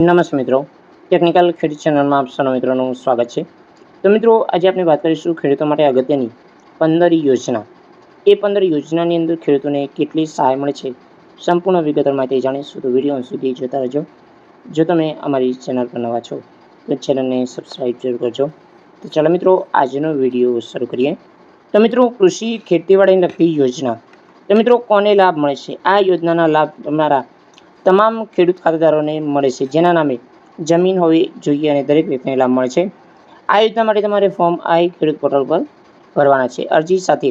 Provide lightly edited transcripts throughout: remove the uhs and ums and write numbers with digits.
નમસ્તે મિત્રો, ટેકનિકલ ખેડૂત ચેનલમાં આપ સૌ મિત્રોનું સ્વાગત છે. તો મિત્રો, આજે આપણે વાત કરીશું ખેડૂતો માટે અગત્યની 15 યોજના. એ 15 યોજનાની અંદર ખેડૂતોને કેટલી સહાય મળે છે, સંપૂર્ણ વિગતવાર માહિતી જાણીશું. તો વિડીયો અંત સુધી જોતા રહેજો. જો તમે અમારી ચેનલ પર નવા છો તો ચેનલને સબસ્ક્રાઈબ જરૂર કરજો. તો ચાલો મિત્રો, આજનો વિડીયો શરૂ કરીએ. તો મિત્રો, કૃષિ ખેતીવાડીને લગતી યોજના. તો મિત્રો, કોને લાભ મળે છે? આ યોજનાના લાભ તમારા તમામ ખેડૂત ખાતેદારોને મળે છે, જેના નામે જમીન હોવી જોઈએ અને દરેક વ્યક્તિને લાભ મળે છે. આ યોજના માટે તમારે ફોર્મ આઈ ખેડૂત પોર્ટલ પર ભરવાના છે. અરજી સાથે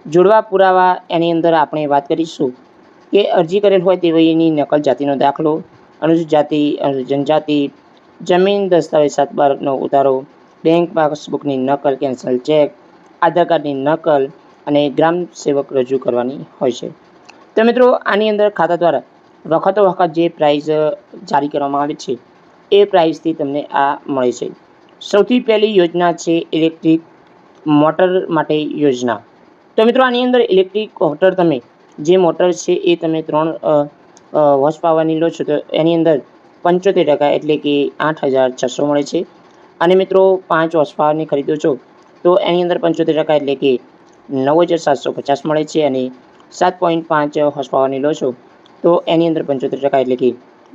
જોડવા પુરાવા, એની અંદર આપણે વાત કરીશું કે અરજી કરેલ હોય તેની નકલ, જાતિનો દાખલો, અનુસૂચિત જાતિ, અનુસૂચિત જનજાતિ, જમીન દસ્તાવેજ 7/12નો ઉતારો, બેંક પાસબુકની નકલ, કેન્સલ ચેક, આધાર કાર્ડની નકલ અને ગ્રામ સેવક રજૂ કરવાની હોય છે. તો મિત્રો, આની અંદર ખાતા દ્વારા વખત જે પ્રાઇઝ જારી કરવામાં આવે છે એ પ્રાઇઝથી તમને આ મળે છે. સૌથી પહેલી યોજના છે ઇલેક્ટ્રિક મોટર માટે યોજના. તો મિત્રો, આની અંદર ઇલેક્ટ્રિક મોટર, તમે જે મોટર છે એ તમે 3 હોર્સ પાવરની લો છો તો એની અંદર 75% એટલે કે 8,600 મળે છે. અને મિત્રો 5 હોર્સ પાવરની ખરીદો છો તો એની અંદર 75% એટલે કે 9,750 મળે છે. અને 7.5 હોર્સ પાવરની લો છો તો એની અંદર 75% એટલે કે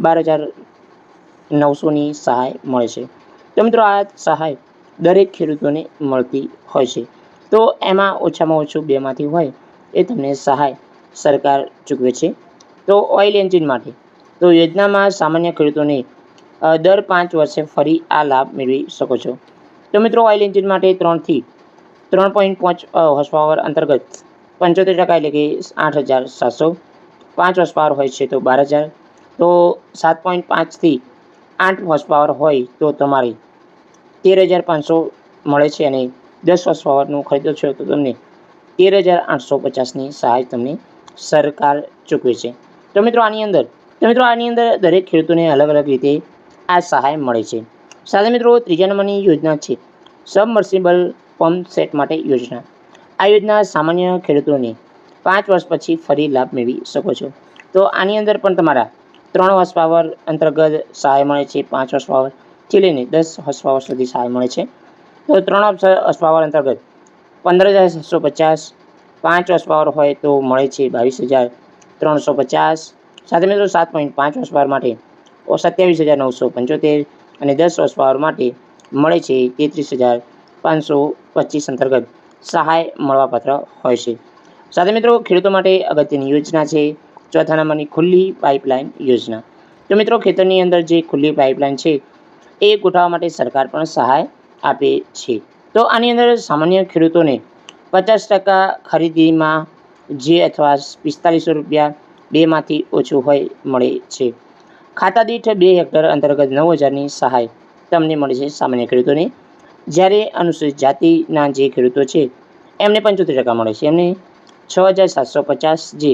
12,900ની સહાય મળે છે. તો મિત્રો, આ સહાય દરેક ખેડૂતોને મળતી હોય છે. તો એમાં ઓછામાં ઓછું બેમાંથી હોય એ તમને સહાય સરકાર ચૂકવે છે. તો ઓઇલ એન્જિન માટે, તો યોજનામાં સામાન્ય ખેડૂતોને દર 5 વર્ષે ફરી આ લાભ મેળવી શકો છો. તો મિત્રો, ઓઇલ એન્જિન માટે 3 થી 3.5 હોર્સ પાવર અંતર્ગત 75% એટલે કે 8,700. 5 હોર્સ પાવર હોય છે તો 12,000. તો 7.5 થી 8 હોર્સ પાવર હોય તો તમારે 13,500 મળે છે. અને 10 હોર્સ પાવરનું ખરીદો છો તો તમને 13,850ની સહાય તમને સરકાર ચૂકવે છે. તો મિત્રો, આની અંદર દરેક ખેડૂતોને અલગ અલગ રીતે આ સહાય મળે છે. સાથે મિત્રો, 3જા નંબરની યોજના છે સબમર્સિબલ પંપ સેટ માટે યોજના. આ યોજના સામાન્ય ખેડૂતોને 5 વર્ષ પછી ફરી લાભ મેળવી શકો છો. તો આની અંદર પણ તમારા 3 હોર્સ પાવર અંતર્ગત સહાય મળે છે. 5 હોર્સ પાવરથી લઈને 10 હોર્સ પાવર સુધી સહાય મળે છે. તો 3 હોર્સ પાવર અંતર્ગત 15,750. 5 હોર્સ પાવર હોય તો મળે છે 22,350. સાથે મિત્રો 7.5 હોર્સ પાવર માટે 27,975. અને 10 હોર્સ પાવર માટે મળે છે 33,525 અંતર્ગત સહાય મળવાપાત્ર હોય છે. સાથે મિત્રો, ખેડૂતો માટે અગત્યની યોજના છે 4થા નંબરની ખુલ્લી પાઇપલાઇન યોજના. તો મિત્રો, ખેતરની અંદર જે ખુલ્લી પાઇપલાઇન છે એ ગોઠવવા માટે સરકાર પણ સહાય આપે છે. તો આની અંદર સામાન્ય ખેડૂતોને 50% ખરીદીમાં જે અથવા 4500 રૂપિયા બેમાંથી ઓછું હોય મળે છે. ખાતા દીઠ 2 હેક્ટર અંતર્ગત 9,000ની સહાય તમને મળે છે સામાન્ય ખેડૂતોને. જ્યારે અનુસૂચિત જાતિના જે ખેડૂતો છે એમને 75% મળે છે. એમને 6,750, જે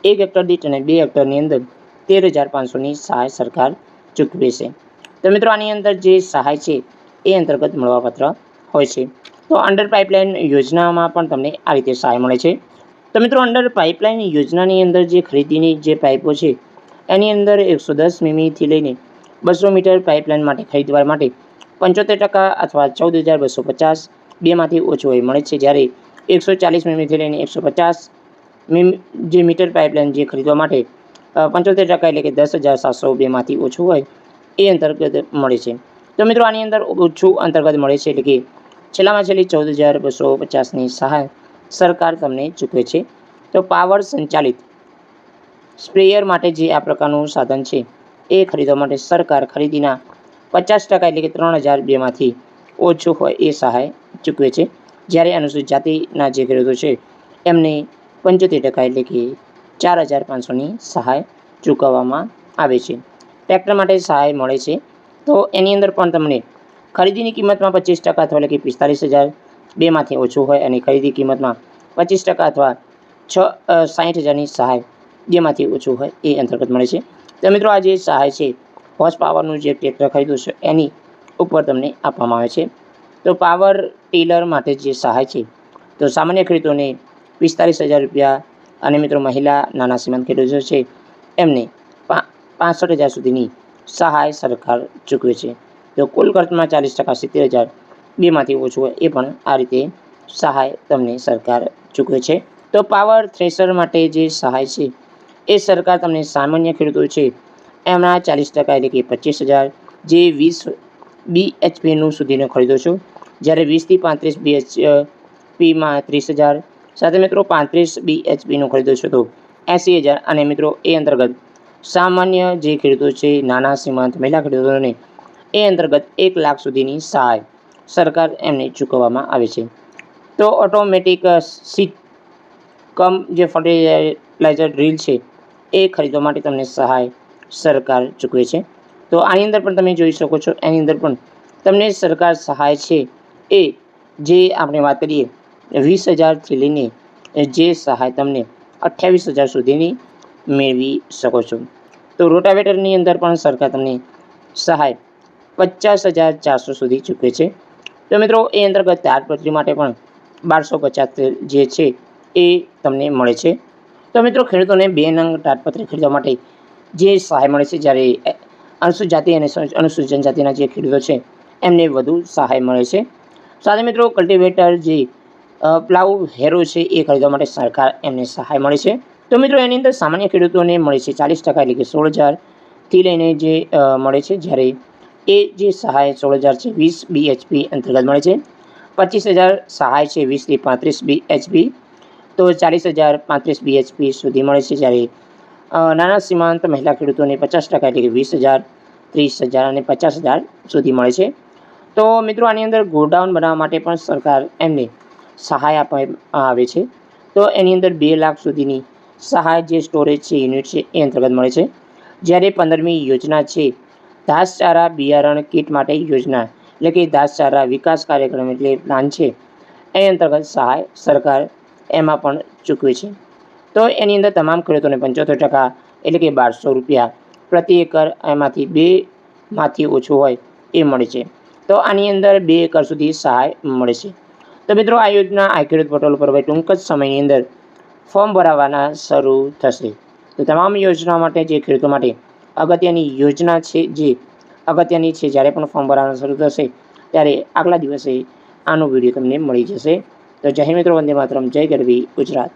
1 હેક્ટર દીઠ અને 2 હેક્ટરની અંદર 13,500ની સહાય સરકાર ચૂકવે છે. તો મિત્રો, આની અંદર જે સહાય છે એ અંતર્ગત મળવાપાત્ર હોય છે. તો અંડર પાઇપલાઇન યોજનામાં પણ તમને આ રીતે સહાય મળે છે. તો મિત્રો, અંડર પાઇપલાઇન યોજનાની અંદર જે ખરીદીની જે પાઇપો છે એની અંદર 110 મીમીથી લઈને 200 મીટર પાઇપલાઇન માટે ખરીદવા માટે 75% અથવા 14,250 બેમાંથી ઓછું હોય મળે છે. જ્યારે 140 મીમીથી લઈને 150 જે મીટર પાઇપલાઇન જે ખરીદવા માટે 75% એટલે કે 10,700 બેમાંથી ઓછું હોય એ અંતર્ગત મળે છે. તો મિત્રો, આની અંદર ઓછું અંતર્ગત મળે છે એટલે કે છેલ્લામાં છેલ્લી 14,250ની સહાય સરકાર તમને ચૂકવે છે. તો પાવર સંચાલિત સ્પ્રેયર માટે જે આ પ્રકારનું સાધન છે એ ખરીદવા માટે સરકાર ખરીદીના 50% એટલે કે 3,000 બેમાંથી ઓછું હોય એ સહાય ચૂકવે છે. જ્યારે અનુસૂચિત જાતિના જે ખેડૂતો છે એમને 75% એટલે કે 4,500ની સહાય ચૂકવવામાં આવે છે. ટ્રેક્ટર માટે સહાય મળે છે. તો એની અંદર પણ તમને ખરીદીની કિંમતમાં 25% અથવા એટલે કે 45,000 બેમાંથી ઓછું હોય અને ખરીદી કિંમતમાં 25% અથવા 60,000ની સહાય બેમાંથી ઓછું હોય એ અંતર્ગત મળે છે. તો મિત્રો, આ જે સહાય છે હોર્સ પાવરનું જે ટ્રેક્ટર ખરીદો છે એની ઉપર તમને આપવામાં આવે છે. તો પાવર ટીલર માટે જે સહાય છે તો સામાન્ય ખેડૂતોને 45,000 રૂપિયા. અને મિત્રો, મહિલા નાના સીમાંત ખેડૂતો છે એમને 65,000 સુધીની સહાય સરકાર ચૂકવે છે. તો કુલ ખર્ચમાં 40% 70,000 બેમાંથી ઓછું હોય એ પણ આ રીતે સહાય તમને સરકાર ચૂકવે છે. તો પાવર થ્રેશર માટે જે સહાય છે એ સરકાર તમને સામાન્ય ખેડૂતો છે એમના 40% એટલે કે 25,000 જે 20 BHPનું સુધીનો ખરીદો છો, જ્યારે 20થી 35 BHPમાં 30,000 સાથે મિત્રો 35 BHPનું ખરીદો છો તો 80,000 અને મિત્રો એ અંતર્ગત સામાન્ય જે ખેડૂતો છે નાના સીમાંત મહિલા ખેડૂતોને એ અંતર્ગત 1 લાખ સુધીની સહાય સરકાર એમને ચૂકવવામાં આવે છે. તો ઓટોમેટિક સીડ જે ફર્ટિલાઇઝર ડ્રીલ છે એ ખરીદવા માટે તમને સહાય સરકાર ચૂકવે છે. તો આની અંદર પણ તમે જોઈ શકો છો, એની અંદર પણ તમને સરકાર સહાય છે એ જે આપણે વાત કરીએ 20,000થી લઈને જે સહાય તમને 28,000 સુધીની મેળવી શકો છો. તો રોટાવેટરની અંદર પણ સરકાર તમને સહાય 50,400 સુધી ચૂકવે છે. તો મિત્રો એ અંતર્ગત તાડપત્રી માટે પણ 1250 જે છે એ તમને મળે છે. તો મિત્રો ખેડૂતોને 2 નંગ તાડપત્રી ખરીદવા માટે જે સહાય મળે છે, જ્યારે અનુસૂચિત જાતિ અને અનુસૂચિત જનજાતિના જે ખેડૂતો છે એમને વધુ સહાય મળે છે. સાથે મિત્રો કલ્ટિવેટર જે પ્લાવ હેરો છે એ ખરીદવા માટે સરકાર એમને સહાય મળે છે. તો મિત્રો એની અંદર સામાન્ય ખેડૂતોને મળે છે 40% એટલે કે 16,000થી લઈને જે મળે છે, જ્યારે એ જે સહાય 16,000 છે 20 BHP અંતર્ગત મળે છે. 25,000 સહાય છે 20થી 35 BHP, તો 40,000 35 BHP સુધી મળે છે, જ્યારે નાના સીમાંત મહિલા ખેડૂતોને 50% એટલે કે 20,000 30,000 અને 50,000 સુધી મળે છે. તો મિત્રો આની અંદર ગોડાઉન બનાવવા માટે પણ સરકાર એમને સહાય આપવામાં આવે છે. તો એની અંદર 2 લાખ સુધીની સહાય જે સ્ટોરેજ છે યુનિટ છે એ અંતર્ગત મળે છે. જ્યારે 15મી યોજના છે ઘાસચારા બિયારણ કીટ માટે યોજના એટલે કે ઘાસચારા વિકાસ કાર્યક્રમ એટલે પ્લાન છે એ અંતર્ગત સહાય સરકાર એમાં પણ ચૂકવે છે. તો એની અંદર તમામ ખેડૂતોને 75% એટલે કે 1,200 રૂપિયા પ્રતિ એકર એમાંથી 2માંથી ઓછું હોય એ મળે છે. તો આની અંદર 2 એકર સુધી સહાય મળે છે. તો મિત્રો આ યોજના આ ખેડૂત પોર્ટલ પર હવે ટૂંક જ સમયની અંદર ફોર્મ ભરાવાના શરૂ થશે. તો તમામ યોજના માટે જે ખેડૂતો માટે અગત્યની યોજના છે જે અગત્યની છે, જ્યારે પણ ફોર્મ ભરવાનું શરૂ થશે ત્યારે આગલા દિવસે આનો વિડીયો તમને મળી જશે. તો જય હિન્દ મિત્રો, વંદે માતરમ, જય ગરવી ગુજરાત.